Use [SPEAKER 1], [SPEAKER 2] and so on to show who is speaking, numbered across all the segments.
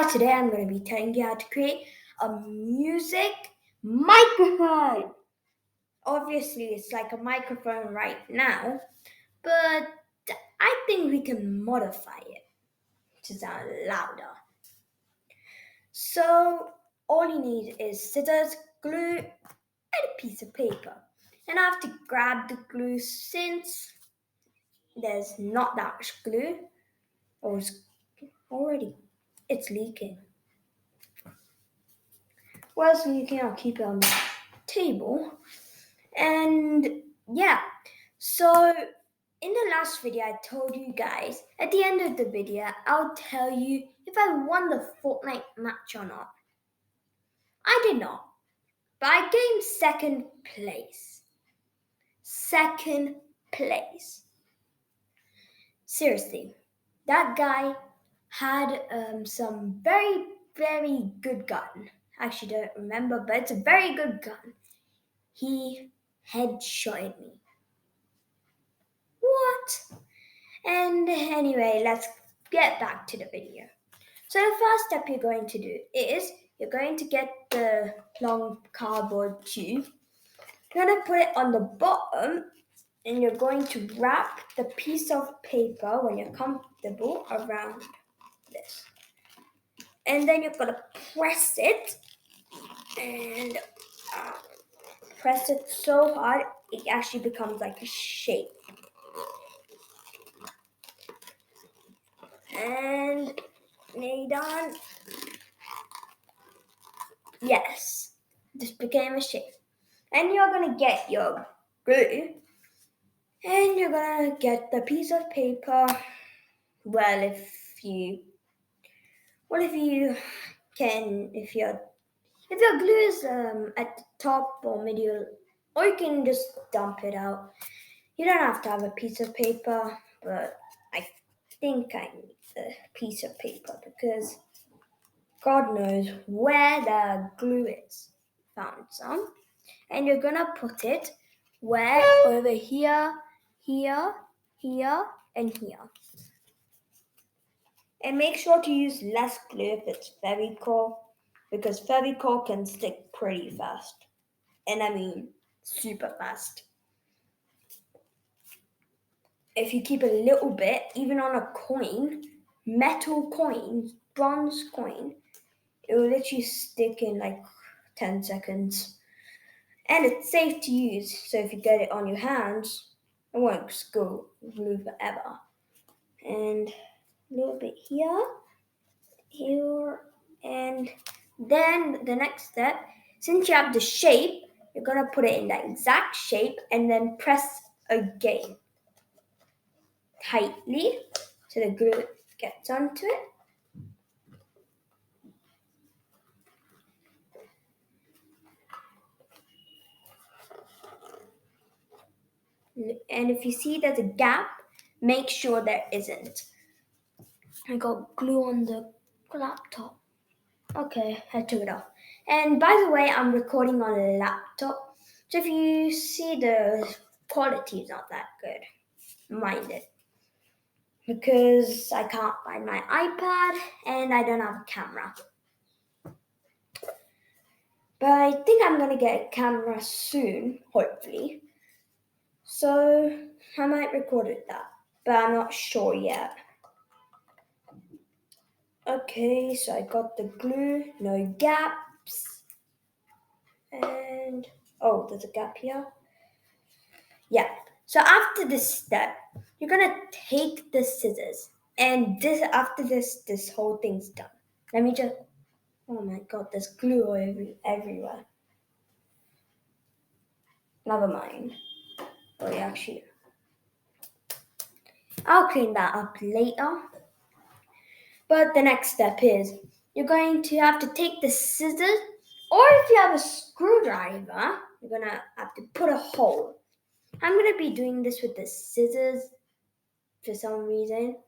[SPEAKER 1] guys, today I'm going to be telling you how to create a music microphone. Obviously, it's like a microphone right now, but I think we can modify it to sound louder. So, all you need is scissors, glue, and a piece of paper. And I have to grab the glue since there's not that much glue, or it's already it's leaking. Well, it's leaking, I'll keep it on the table. And yeah, so in the last video, I told you guys at the end of the video, I'll tell you if I won the Fortnite match or not. I did not, but I came second place. Second place. Seriously, that guy had some very good gun. Actually, don't remember, but it's a very good gun. He headshotted me. What? And anyway, let's get back to the video. So the first step you're going to do is you're going to get the long cardboard tube. You're going to put it on the bottom and you're going to wrap the piece of paper when you're comfortable around this. And then you're going to press it and press it so hard it actually becomes like a shape. And nearly done. Yes, this became a shape. And you're gonna get your glue and you're gonna get the piece of paper. Well, if you can, if your glue is at the top or middle, or you can just dump it out. You don't have to have a piece of paper, but I think I need a piece of paper because God knows where the glue is. Found some. And you're gonna put it where over here, here, here, and here. And make sure to use less glue if it's Fevicol, because Fevicol can stick pretty fast. And I mean super fast. If you keep a little bit, even on a coin, metal coin, bronze coin, it will literally stick in like 10 seconds. And it's safe to use, so if you get it on your hands, it won't go glue forever. And a little bit here, here, and then the next step, since you have the shape, you're gonna put it in that exact shape and then press again tightly so the glue gets onto it. And if you see there's a gap, make sure there isn't. I got glue on the laptop. Okay, I took it off. And by the way, I'm recording on a laptop. So if you see the quality is not that good, mind it. Because I can't find my iPad and I don't have a camera. But I think I'm gonna get a camera soon, hopefully. So I might record it that, but I'm not sure yet. Okay, so I got the glue, no gaps. And oh, there's a gap here. Yeah. So after this step, you're gonna take the scissors, and after this whole thing's done. Let me just. Oh my God, there's glue everywhere. Never mind. Oh yeah, actually, I'll clean that up later. But the next step is you're going to have to take the scissors, or if you have a screwdriver, you're gonna have to put a hole. I'm gonna be doing this with the scissors for some reason,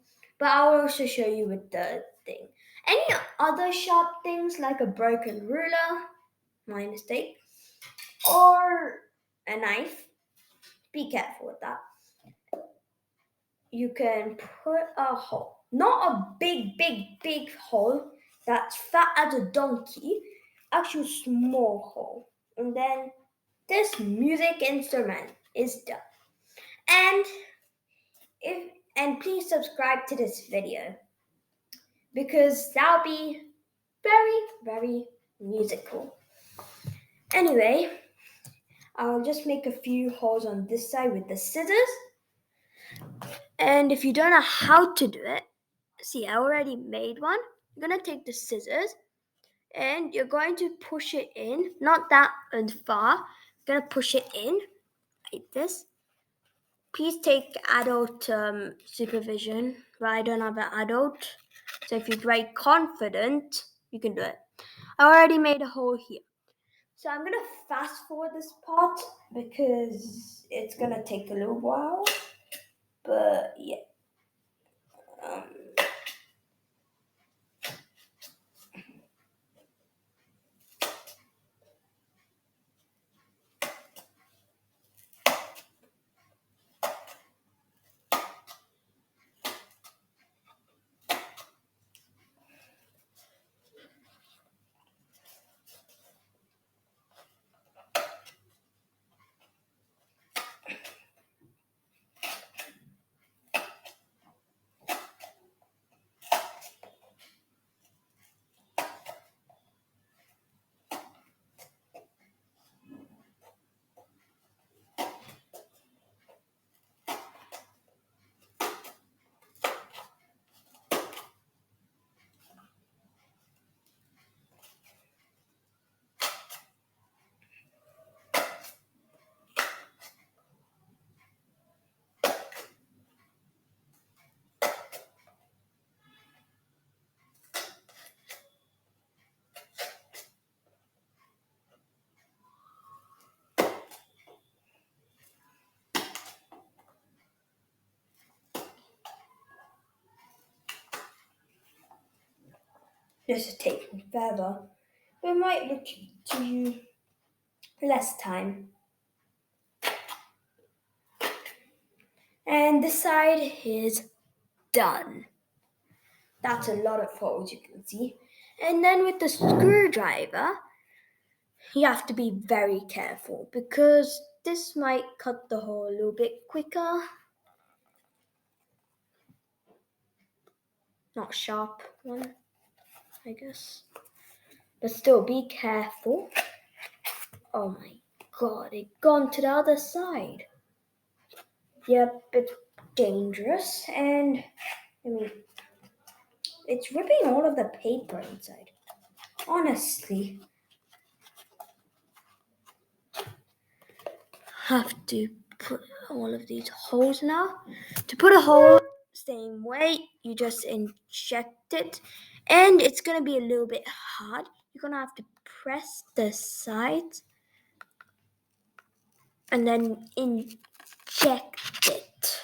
[SPEAKER 1] but I'll also show you with the thing. Any other sharp things like a broken ruler, my mistake, or a knife, be careful with that. You can put a hole, not a big hole, that's fat as a donkey, actual small hole. And then this music instrument is done. And if and please subscribe to this video because that'll be very, very musical. Anyway, I'll just make a few holes on this side with the scissors. And if you don't know how to do it, see, I already made one. You're going to take the scissors and you're going to push it in, not that far. You're going to push it in like this. Please take adult supervision, but I don't have an adult. So if you're very confident, you can do it. I already made a hole here. So I'm going to fast forward this part because it's going to take a little while. But yeah. Um, this is taking forever. It might look to you less time. And this side is done. That's a lot of holes you can see. And then with the screwdriver, you have to be very careful because this might cut the hole a little bit quicker. Not sharp one, I guess. But still be careful. Oh my god, it gone to the other side. Yep, it's dangerous and I mean it's ripping all of the paper inside. Honestly. Have to put all of these holes now. To put a hole same way, you just inject it and it's gonna be a little bit hard. You're gonna have to press the sides and then inject it.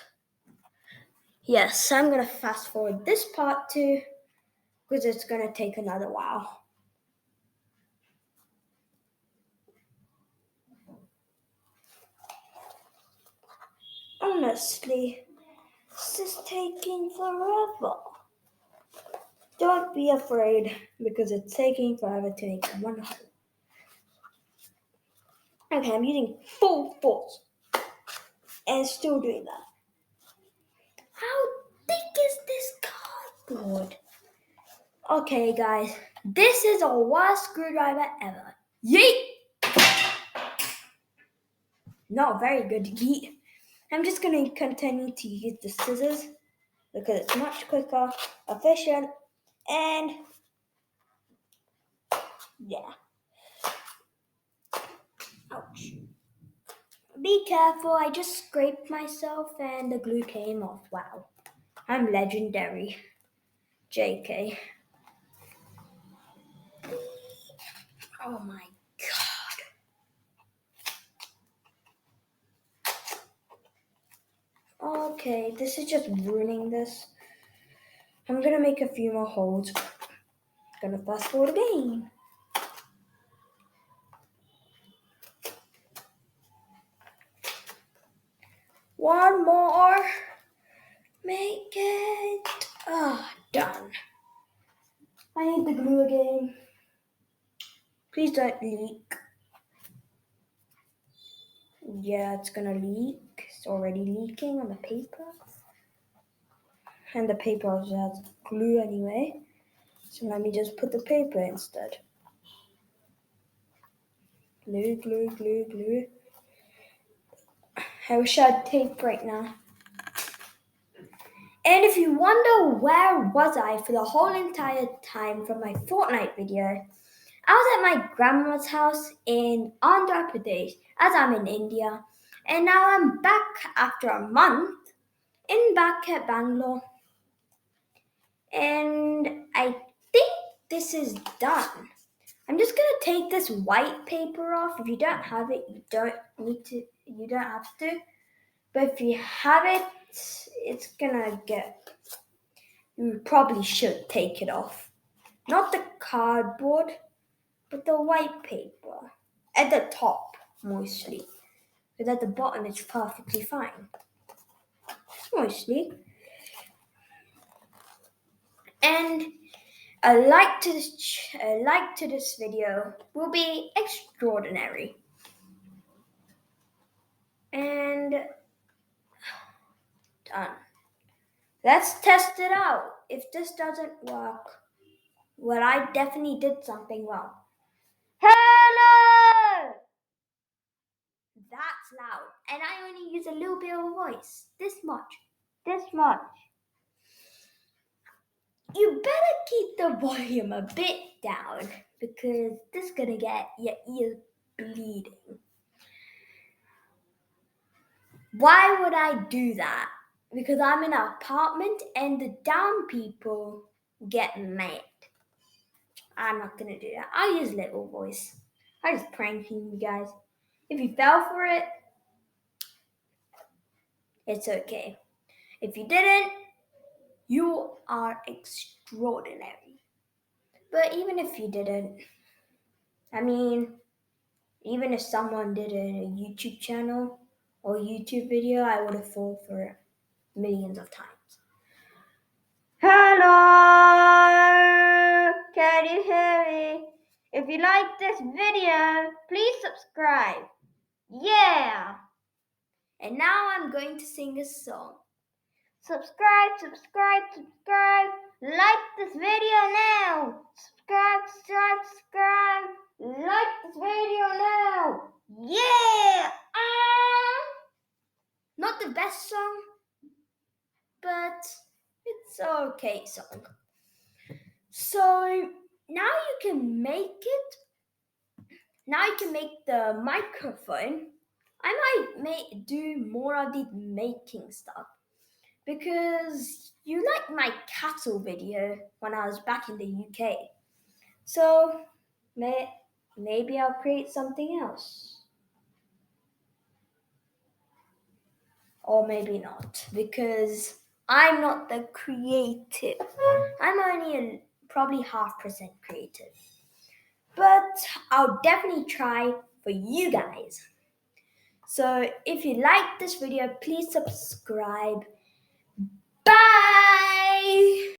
[SPEAKER 1] Yes, I'm gonna fast forward this part too because it's gonna take another while. Honestly, this is taking forever. Don't be afraid because it's taking forever to make one hole. Okay, I'm using full force and still doing that. How thick is this cardboard? Okay, guys, this is the worst screwdriver ever. Yeet! Not very good yeet. I'm just going to continue to use the scissors because it's much quicker, efficient, and yeah. Ouch. Be careful, I just scraped myself and the glue came off. Wow. I'm legendary. JK. Oh my god. Okay, this is just ruining this. I'm gonna make a few more holes. Gonna fast forward again. One more. Make it. Done. I need the glue again. Please don't leak. Yeah, it's gonna leak. It's already leaking on the paper. And the paper also has glue anyway. So let me just put the paper instead. Glue, glue, glue, glue. I wish I had tape right now. And if you wonder where was I for the whole entire time from my Fortnite video, I was at my grandma's house in Andhra Pradesh as I'm in India. And now I'm back after a month back at Bangalore. And I think this is done. I'm just gonna take this white paper off. If you don't have it, you don't have to. But if you have it, it's gonna get, you probably should take it off. Not the cardboard, but the white paper. At the top, mostly. Because at the bottom, it's perfectly fine. Mostly. And a like to this video will be extraordinary. And done. Let's test it out. If this doesn't work, well, I definitely did something wrong. Hello! That's loud. And I only use a little bit of voice. This much. This much. You better keep the volume a bit down because this is gonna get your ears bleeding. Why would I do that? Because I'm in an apartment and the down people get mad. I'm not gonna do that. I'll use little voice. I just pranking you guys. If you fell for it, it's okay. If you didn't, you are extraordinary. But even if you didn't, I mean, even if someone did a YouTube channel or YouTube video, I would have fallen for it millions of times. Hello! Can you hear me? If you like this video, please subscribe. Yeah! And now I'm going to sing a song. Subscribe, subscribe, subscribe. Like this video now. Subscribe, subscribe, subscribe. Like this video now. Yeah! Not the best song, but it's an okay song. So now you can make it. Now you can make the microphone. I might do more of the making stuff because you liked my cattle video when I was back in the UK. So maybe I'll create something else. Or maybe not, because I'm not the creative. I'm only probably 0.5% creative. But I'll definitely try for you guys. So if you like this video, please subscribe. Bye!